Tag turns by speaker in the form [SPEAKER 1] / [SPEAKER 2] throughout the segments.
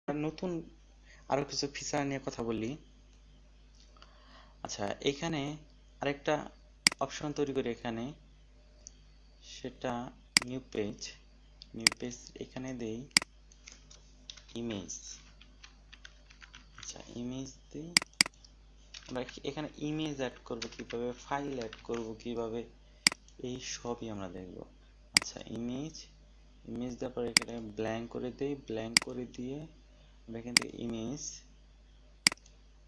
[SPEAKER 1] নতুন আরো কিছু ফিচার নিয়ে কথা বলি। আচ্ছা, এখানে আরেকটা অপশন তৈরি করি এখানে, সেটা নিউ পেজ এখানে দেই ইমেজ। আচ্ছা, ইমেজ দিই। আমরা এখানে ইমেজ অ্যাড করব কিভাবে, ফাইল অ্যাড করব কিভাবে, এই সবই আমরা দেখব। আচ্ছা, ইমেজ দেওয়ার পরে এখানে ব্ল্যাঙ্ক করে দেই, ব্ল্যাঙ্ক করে দিয়ে আমরা এখান থেকে ইমেজ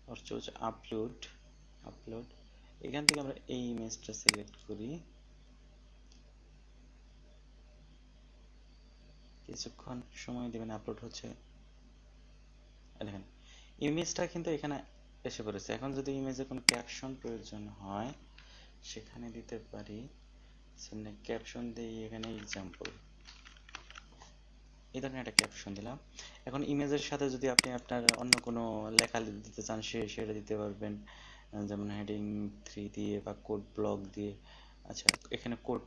[SPEAKER 1] হচ্ছে আপলোড এখান থেকে আমরা এই ইমেজটা সিলেক্ট করি। কিছুক্ষণ সময় দেবেন, আপলোড হচ্ছে। দেখেন ইমেজটা কিন্তু এখানে এসে পড়েছে। এখন যদি ইমেজে কোনো ক্যাপশন প্রয়োজন হয় সেখানে দিতে পারি। ক্যাপশন দিই এখানে এক্সাম্পল, এই ধরনের একটা ক্যাপশন দিলাম। এখন ইমেজের সাথে যদি আপনি আপনার অন্য কোনো লেখা দিতে চান সেটা দিতে পারবেন, যেমন হেডিং 3 দিয়ে বা কোড ব্লক দিয়ে। আচ্ছা, এখানে কোড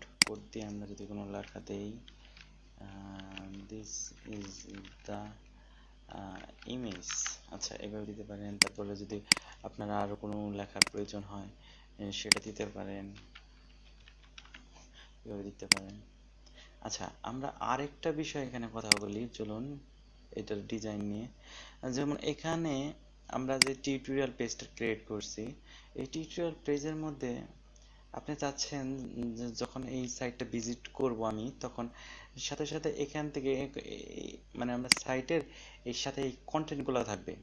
[SPEAKER 1] দিয়ে আমরা যদি কোনো লেখা দেই, দিস ইজ দ্য ইমেজ, আচ্ছা এভাবে দিতে পারেন। তারপরে যদি আপনারা আরো কোনো লেখার প্রয়োজন হয় সেটা দিতে পারেন, এভাবে দিতে পারেন। আচ্ছা, আমরা আরেকটা বিষয় এখানে কথা বলি, চলুন এটার ডিজাইন নিয়ে। যেমন এখানে আমরা যে টিউটোরিয়াল পেজটা ক্রিয়েট করছি, এই টিউটোরিয়াল পেজের মধ্যে আপনি চাচ্ছেন যে যখন এই সাইটটা ভিজিট করব আমি, তখন সাথে সাথে এখান থেকে মানে আমরা সাইটের এর সাথে এই কন্টেন্টগুলো থাকবে,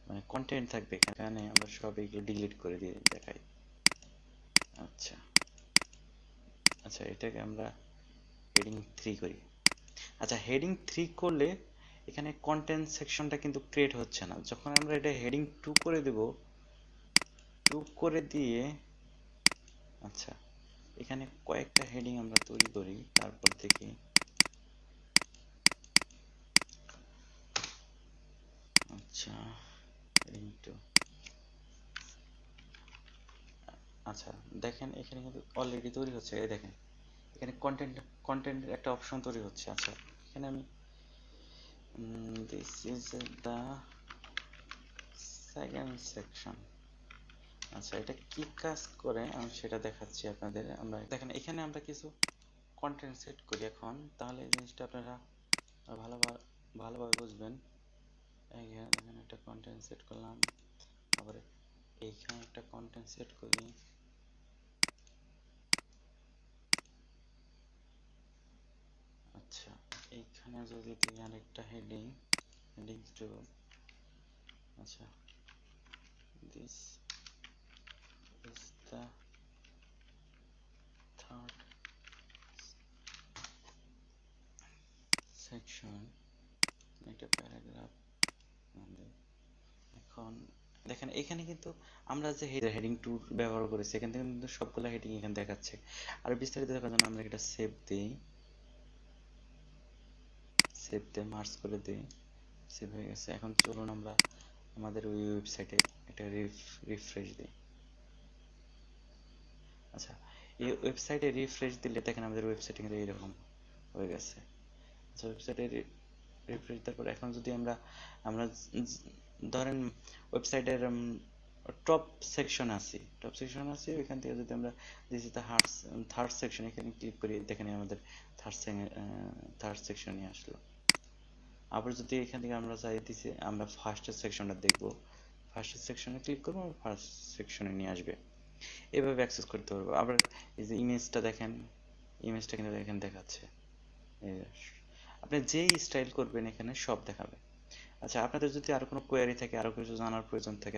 [SPEAKER 1] মানে কন্টেন্ট থাকবে এখানে, আমরা সব এগুলো ডিলিট করে দিয়ে দেখাই। আচ্ছা আচ্ছা, এটাকে আমরা হেডিং 3 করি। আচ্ছা, হেডিং 3 করলে এখানে কন্টেন্ট সেকশনটা কিন্তু ক্রিয়েট হচ্ছে না। যখন আমরা এটা হেডিং 2 করে দেব, 2 করে দিয়ে আচ্ছা এখানে কয়েকটা হেডিং আমরা তৈরি করি, তারপর দেখি। আচ্ছা, হেডিং 2। আচ্ছা দেখেন এখানে কিন্তু অলরেডি তৈরি হচ্ছে, এই দেখেন এখানে কন্টেন্টের একটা অপশন তৈরি হচ্ছে। আচ্ছা, এখানে আমি this is the second section. আচ্ছা, এটা কি কাজ করে আমি সেটা দেখাচ্ছি আপনাদের। আমরা দেখেন এখানে আমরা কিছু কন্টেন্ট সেট করি এখন, তাহলে এই জিনিসটা আপনারা ভালোভাবে বুঝবেন। এখানে একটা কন্টেন্ট সেট করলাম, আবার এইখানে একটা কন্টেন্ট সেট করি। আচ্ছা, এইখানে যদি দিই আরেকটা হেডিং 2। আচ্ছা, this is the third section, একটা প্যারাগ্রাফ। এখন দেখেন এখানে কিন্তু আমরা যে হেডিং 2 ব্যবহার করেছি, এখান থেকে কিন্তু সবগুলো হেডিং এখানে দেখাচ্ছে। আর বিস্তারিত দেখার জন্য আমরা এটা সেভ দিই, সেভ দিয়ে মার্জ করে দিই। সেভ হয়ে গেছে। এখন চলুন আমরা আমাদের ওই ওয়েবসাইটে একটা রিফ্রেশ দিই। আচ্ছা, এই ওয়েবসাইটে রিফ্রেশ দিলে দেখেন আমাদের ওয়েবসাইটে কিন্তু এইরকম হয়ে গেছে। আচ্ছা, ওয়েবসাইটে রিফ্রেশ দেওয়ার পর এখন যদি আমরা আমরা ধরেন ওয়েবসাইটের টপ সেকশন আছে, ওইখান থেকে যদি আমরা this is the third section এখানে ক্লিক করি, দেখেন আমাদের থার্ড সেকশন নিয়ে আসলো। আবার যদি এখান থেকে আমরা চাই দিছি আমরা ফার্স্টের সেকশনটা দেখবো, ফার্স্টের সেকশনে ক্লিক করবো, ফার্স্ট সেকশনে নিয়ে আসবে। এভাবে অ্যাক্সেস করতে পারবো। আবার এই যে ইমেজটা দেখেন, ইমেজটা কিন্তু এখানে দেখাচ্ছে। আপনি যেই স্টাইল করবেন এখানে সব দেখাবে। আচ্ছা, আপনাদের যদি আরো কোনো কোয়েরি থাকে, আরো কিছু জানার প্রয়োজন থাকে,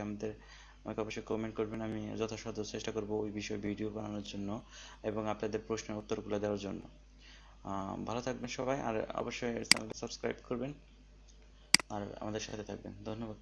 [SPEAKER 1] আমাকে অবশ্যই কমেন্ট করবেন। আমি যথাসাধ্য চেষ্টা করব ওই বিষয়ে ভিডিও বানানোর জন্য এবং আপনাদের প্রশ্নের উত্তরগুলো দেওয়ার জন্য। ভালো থাকবেন সবাই, আর অবশ্যই চ্যানেলটা সাবস্ক্রাইব করবেন আর আমাদের সাথে থাকবেন। ধন্যবাদ।